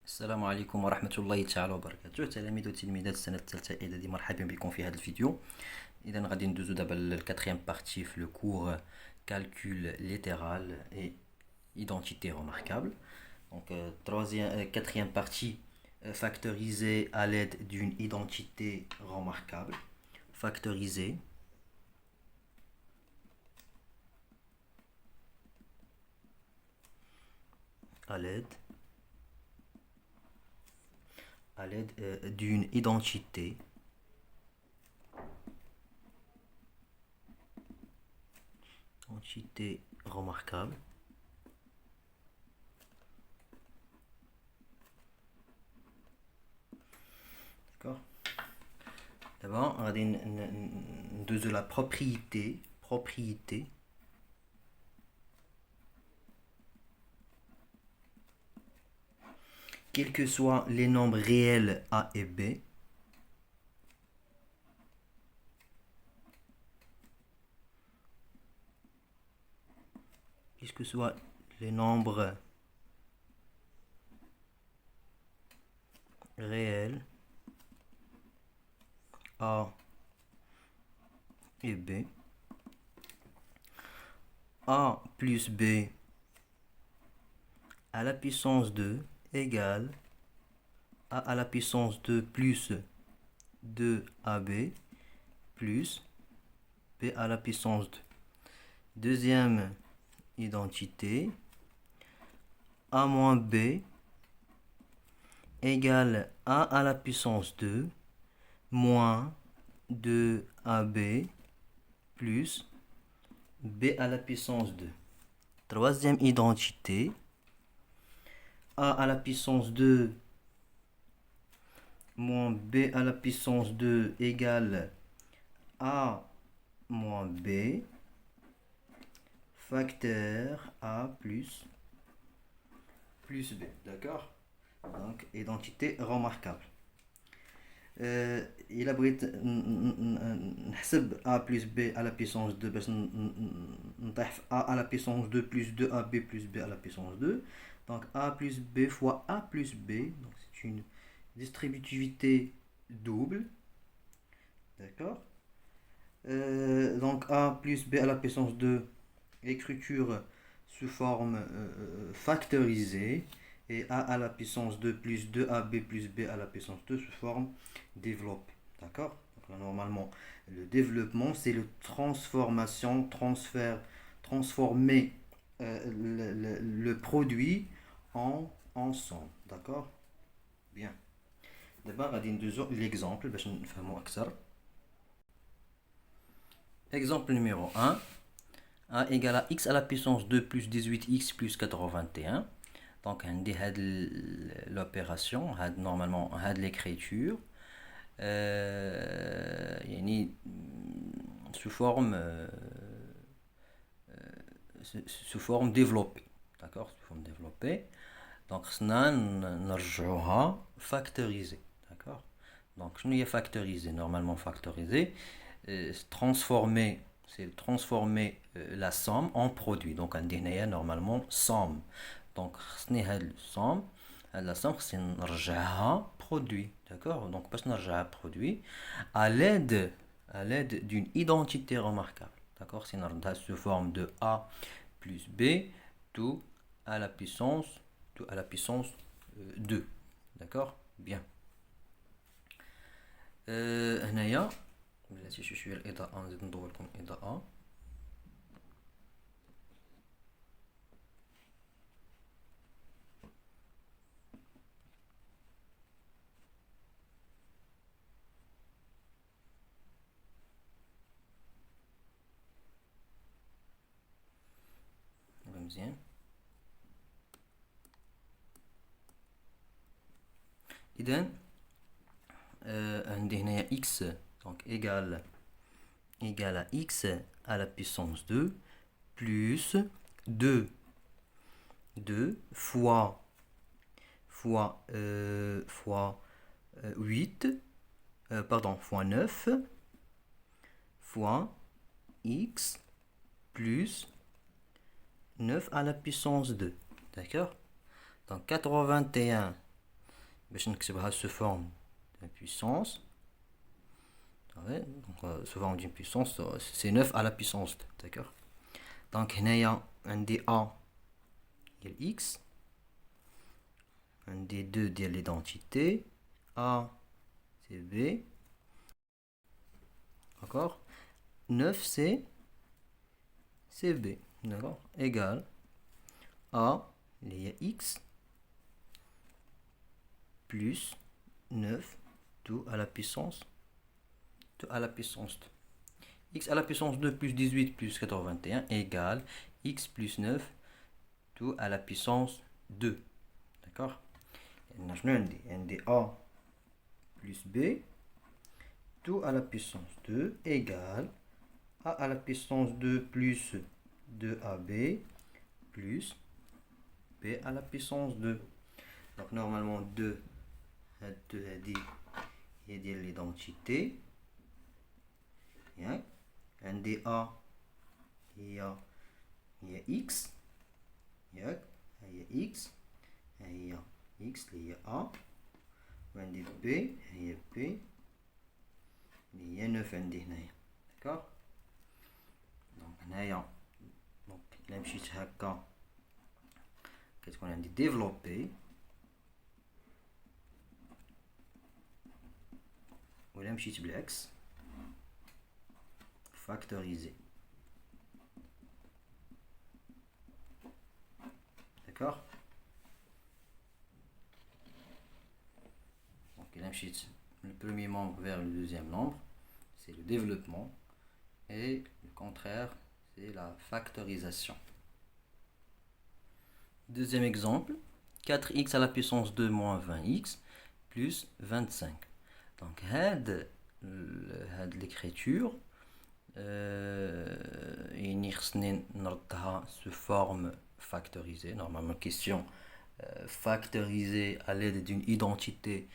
السلام عليكم ورحمة الله تعالى وبركاته. تلاميذ وتلميذات السنة الثالثة إعدادي، مرحبا بكم في هذا الفيديو. إذا غادي ندوزو دابا الكاتريام بارتي في لو كور calcul littéral et identité remarquable. Donc quatrième partie, factoriser à l'aide d'une identité remarquable. Factoriser à l'aide d'une identité remarquable. D'accord. D'abord, on va de la propriété. Quels que soient les nombres réels A et B, quels que soient les nombres réels A et B, A plus B à la puissance 2 égale A à la puissance 2 plus 2AB plus B à la puissance 2. Deuxième identité, A moins B égale A à la puissance 2 moins 2AB plus B à la puissance 2. Troisième identité, A à la puissance 2 moins B à la puissance 2 égale A moins B facteur A plus B. D'accord? Donc, identité remarquable. Il abrite A plus B à la puissance 2 A à la puissance 2 plus 2AB plus B à la puissance 2. Donc A plus B fois A plus B. Donc c'est une distributivité double. D'accord. Donc A plus B à la puissance 2, écriture sous forme factorisée, et A à la puissance 2 plus 2AB plus B à la puissance 2 sous forme développée. D'accord. Donc, normalement, le développement, c'est le transformer le produit en somme. D'accord. Bien. D'abord, on va l'exemple باش نفهموا أكثر. Exemple numéro 1. A égale à x à la puissance 2 plus 18x plus 81. Donc, on dit l'opération, normalement, on a l'écriture. Sous forme développée. D'accord, sous forme développée. Donc, on va factoriser. D'accord. Donc, je vais factoriser. Normalement, factoriser, transformer la somme en produit. Donc, on dit normalement somme. Donc, la somme, c'est produit. D'accord. Donc, parce que produit à l'aide d'une identité remarquable. D'accord. C'est sous forme de A plus B tout à la puissance 2. D'accord. Bien. هنايا بلاتي شويه الاضاءه، نزيد ندور لكم الاضاءه. مزيان. اذا عندي هنايا x donc égale à x à la puissance 2 plus 2 fois 8 fois 9 fois x plus 9 à la puissance 2. D'accord. Donc 81 باش نكتبها sous forme de puissance. Donc, sous forme d'une puissance, c'est 9 à la puissance 2, d'accord. Donc, هنايا عندي A ديال X, عندي 2 ديال l'identité, A c'est B, d'accord. 9 c'est B, d'accord, égal A, il y a X, plus 9, tout à la puissance 2 à la puissance 2. X à la puissance 2 plus 18 plus 81 égale X plus 9 tout à la puissance 2. D'accord. On a A plus B tout à la puissance 2 égale A à la puissance 2 plus 2AB plus B à la puissance 2. Donc normalement 2 il y a l'identité. Un des A il y a X, il y a X, il y a X, il y a A, un des B, il y a B, il y a 9 d'accord. Donc là مشيت هكا كتكون عندي développé ولا مشيت بالعكس factorisé. D'accord. Donc il a le premier membre vers le deuxième nombre, c'est le développement, et le contraire, c'est la factorisation. Deuxième exemple, 4x à la puissance 2 moins 20x plus 25. Donc l'écriture sous forme factorisée. Normalement, question factorisée à l'aide d'une identité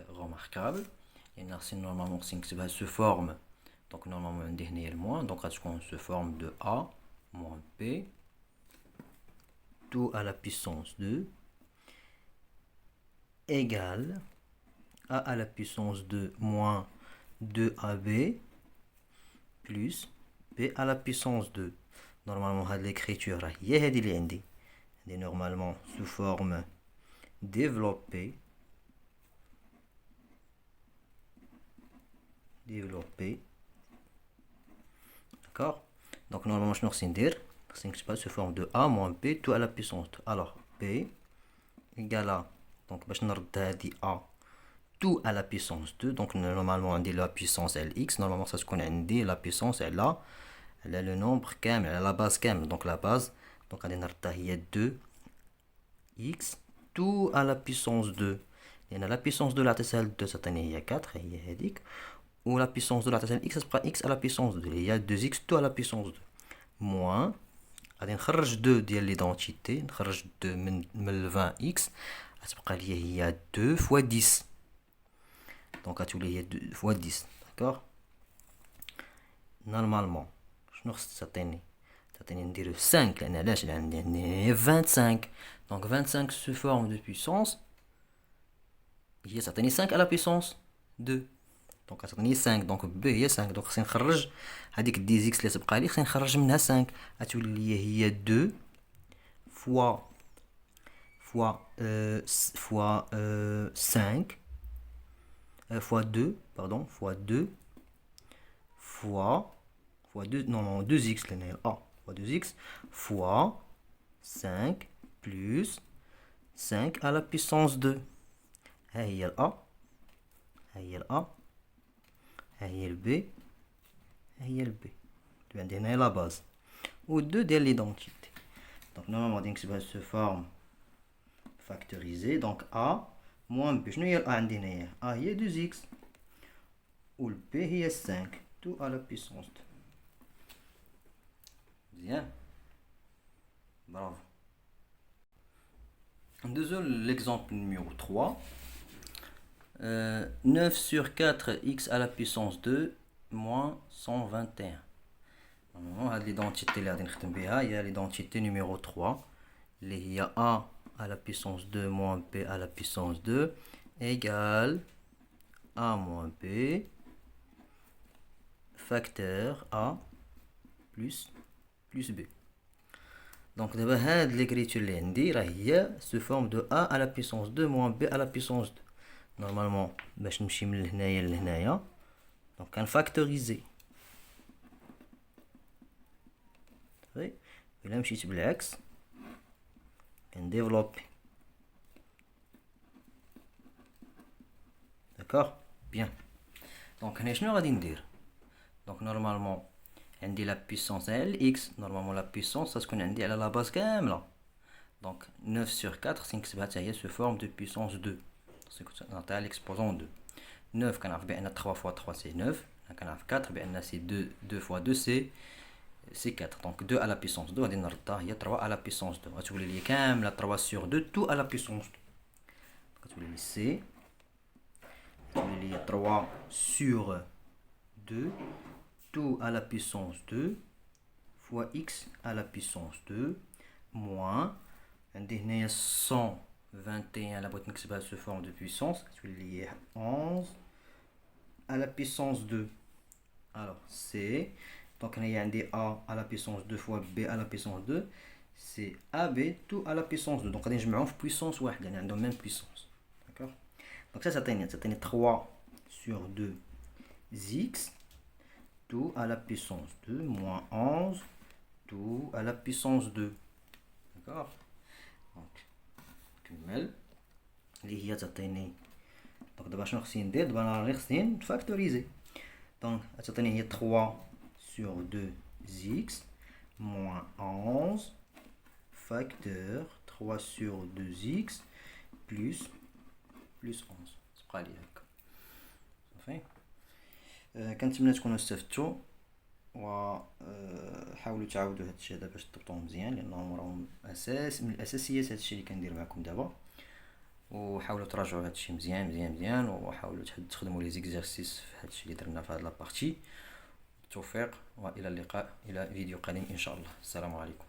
remarquable. Et normalement, sous forme, donc normalement, un dernier moins. Donc, on se forme de A moins B, tout à la puissance 2, égale A à la puissance 2 moins 2AB plus B à la puissance 2. Normalement, l'écriture est normalement sous forme développée. D'accord. Donc, normalement, je vais dire sous forme de A moins B tout à la puissance 2. Alors, B égale à, donc, je vais A tout à la puissance 2. Donc, normalement, on dit la puissance Lx. Normalement, ça se connaît, on dit la puissance elle a le nombre كامل, elle a la base كامل. Donc, la base, donc, on a 2 x tout à la puissance 2. Et la puissance de la TCL 2, cette année, il y a 4, il y a ou la puissance de la TCL x, ça sera x à la puissance 2. Il y a 2x tout à la puissance 2. Moins, on a 2 de l'identité, on a 2 de 20x, il y a 2 fois 10. Donc, il y a 2 fois 10. D'accord. Normalement, je ne sais pas si 5, 25. Donc 25 sous forme de puissance. Il y a 5 à la puissance 2. Donc il y a 5. Donc B il y a 5. Donc c'est نخرج هذيك 10x اللي تبقى لي خصني نخرج منها 5. غتولي هي 2 fois 5 fois 2 pardon fois 2 fois 2 non 2x là A fois 2x fois 5 plus 5 à la puissance 2. هي ال A, هي ال A, هي ال B, هي ال B. عندنا la base. Ou 2 de l'identité. Donc normalement, on va se forme factorisée. Donc A moins B. شنو هي ال A عندنا؟ A هي 2x. Ou le B هي 5. Tout à la puissance 2. Bien. Bravo. Deuxième, l'exemple numéro 3. 9 sur 4 x à la puissance 2 moins 121. L'identité il y a l'identité numéro 3. Il y a l'identité numéro 3. Il y a A à la puissance 2 moins B à la puissance 2 égale A moins B facteur A plus B. Donc d'abord l'écriture est sous forme de A à la puissance 2 moins B à la puissance 2. Normalement, باش نمشي من لهنايا لهنايا donc كنفاكتوريزي. إلا مشيت بالعكس كنديفلوبي. D'accord? Bien. Donc هنا شنو غادي ندير؟ Donc normalement عندي la puissance L x, normalement la puissance ça تكون عندي على la base كاملة. Donc 9 sur 4 سنكتبها حتى هي sous forme de puissance 2. نعطيها l'exposant 2. 9 كنعرف بأن 3 fois 3 c'est 9. كنعرف 4 بأن c'est 2 fois 2 c'est 4. Donc 2 à la puissance 2 غادي نردها هي 3 à la puissance 2. غتولي لي كاملة 3 sur 2 tout à la puissance 2. غتولي لي C. غتولي لي 3 sur 2 tout à la puissance 2 fois x à la puissance 2 moins عندي هنايا 121 لا بغيت نكتبها sous forme de puissance تولي لي 11 à la puissance 2. Alors c'est donc هنايا عندي a à la puissance 2 fois b à la puissance 2 c'est ab tout à la puissance 2. donc غادي نجمعهم في puissance واحده يعني عندهم même puissance. D'accord. donc ça تعطيني 3 sur 2 x tout à la puissance 2 moins 11 tout à la puissance 2. D'accord. Donc كمل اللي هي تعطيني donc دابا شنو خصني ندير؟ دابا غير خصني نفاكتوريزي. donc تعطيني هي 3 sur 2 x moins 11 facteur 3 sur 2x plus 11. تبقى لي هكا صافي. كنتمنى تكونوا استفدتوا وحاولوا تعاودوا هذا الشيء هذا باش تضبطوه مزيان لانهم راهم اساس من الاساسيات هذا الشيء اللي كندير معكم دابا. وحاولوا تراجعوا هذا الشيء مزيان مزيان مزيان وحاولوا تخدموا لي زيكزارسيس في هذا الشيء اللي درنا في هذه لابارتي. بالتوفيق والى اللقاء الى فيديو قادم ان شاء الله. السلام عليكم.